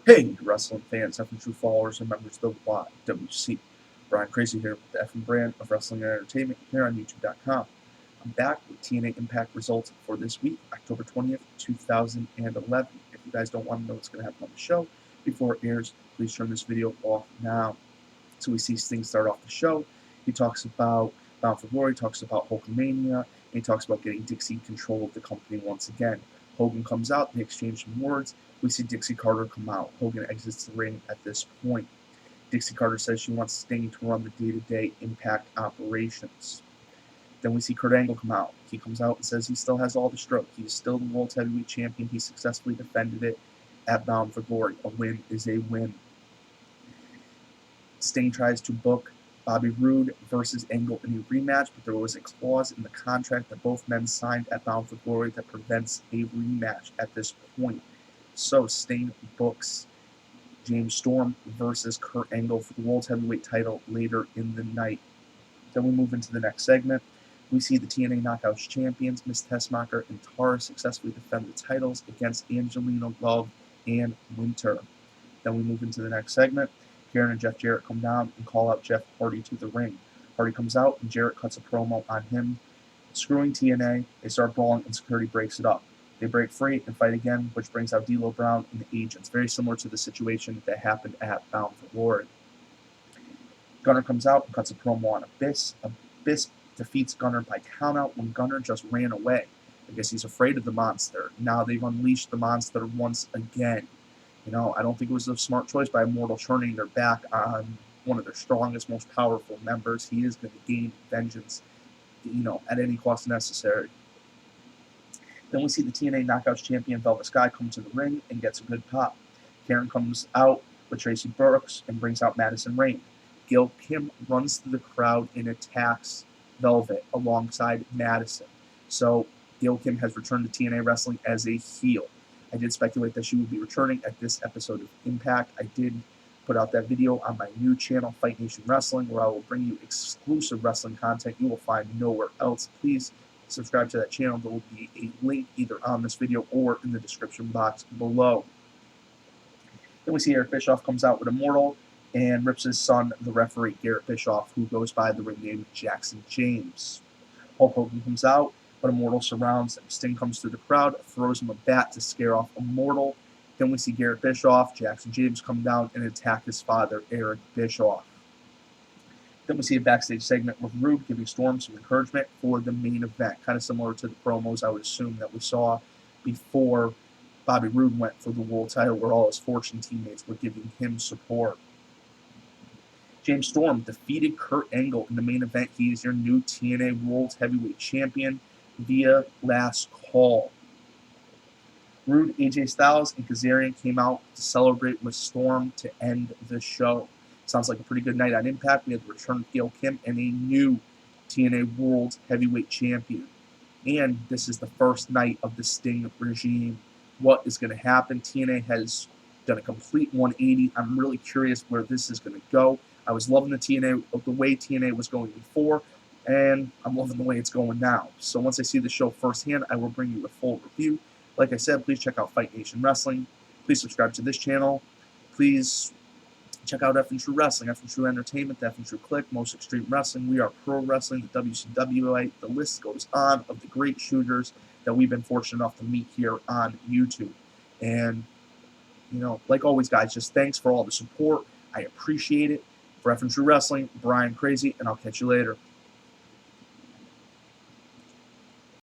Hey, wrestling fans, F and true followers, and members of the YWC. Brian Crazy here with the F and brand of wrestling and entertainment here on YouTube.com. I'm back with TNA Impact results for this week, October 20th, 2011. If you guys don't want to know what's going to happen on the show before it airs, please turn this video off now. So we see Sting start off the show. He talks about Bound for Glory, talks about Hulkamania, and he talks about getting Dixie control of the company once again. Hogan comes out, they exchange some words. We see Dixie Carter come out. Hogan exits the ring at this point. Dixie Carter says she wants Sting to run the day-to-day Impact operations. Then we see Kurt Angle come out. He comes out and says he still has all the stroke. He's still the World Heavyweight Champion. He successfully defended it at Bound for Glory. A win is a win. Sting tries to book Bobby Roode versus Angle in a rematch, but there was a clause in the contract that both men signed at Bound for Glory that prevents a rematch at this point. So Sting books James Storm versus Kurt Angle for the World Heavyweight title later in the night. Then we move into the next segment. We see the TNA Knockouts champions, Miss Tessmacher and Tara, successfully defend the titles against Angelina Love and Winter. Then we move into the next segment. Karen and Jeff Jarrett come down and call out Jeff Hardy to the ring. Hardy comes out and Jarrett cuts a promo on him, screwing TNA. They start brawling and security breaks it up. They break free and fight again, which brings out D'Lo Brown and the agents. Very similar to the situation that happened at Bound for Glory. Gunner comes out and cuts a promo on Abyss. Abyss defeats Gunner by countout when Gunner just ran away. I guess he's afraid of the monster. Now they've unleashed the monster once again. I don't think it was a smart choice by Immortal turning their back on one of their strongest, most powerful members. He is going to gain vengeance, at any cost necessary. Then we see the TNA Knockouts champion Velvet Sky come to the ring and gets a good pop. Karen comes out with Tracy Brooks and brings out Madison Rayne. Gail Kim runs through the crowd and attacks Velvet alongside Madison. So Gail Kim has returned to TNA Wrestling as a heel. I did speculate that she would be returning at this episode of Impact. I did put out that video on my new channel, Fight Nation Wrestling, where I will bring you exclusive wrestling content you will find nowhere else. Please subscribe to that channel. There will be a link either on this video or in the description box below. Then we see Eric Bischoff comes out with Immortal and rips his son, the referee, Garrett Bischoff, who goes by the ring name Jackson James. Hulk Hogan comes out, but Immortal surrounds him. Sting comes through the crowd, throws him a bat to scare off Immortal. Then we see Garrett Bischoff, Jackson James come down and attack his father, Eric Bischoff. Then we see a backstage segment with Roode giving Storm some encouragement for the main event, kind of similar to the promos I would assume that we saw before Bobby Roode went for the world title, where all his Fortune teammates were giving him support. James Storm defeated Kurt Angle in the main event. He is your new TNA World Heavyweight Champion via last call. Roode, AJ Styles, and Kazarian came out to celebrate with Storm to end the show. Sounds like a pretty good night on Impact. We had the return of Gail Kim and a new TNA World Heavyweight Champion. And this is the first night of the Sting regime. What is going to happen? TNA has done a complete 180. I'm really curious where this is going to go. I was loving the way TNA was going before, and I'm loving the way it's going now. So once I see the show firsthand, I will bring you a full review. Like I said, please check out Fight Nation Wrestling. Please subscribe to this channel. Please check out F and True Wrestling, F and True Entertainment, the F and True Click, Most Extreme Wrestling, We Are Pro Wrestling, the WCWA. The list goes on of the great shooters that we've been fortunate enough to meet here on YouTube. And, like always, guys, just thanks for all the support. I appreciate it. For F and True Wrestling, Brian Crazy, and I'll catch you later.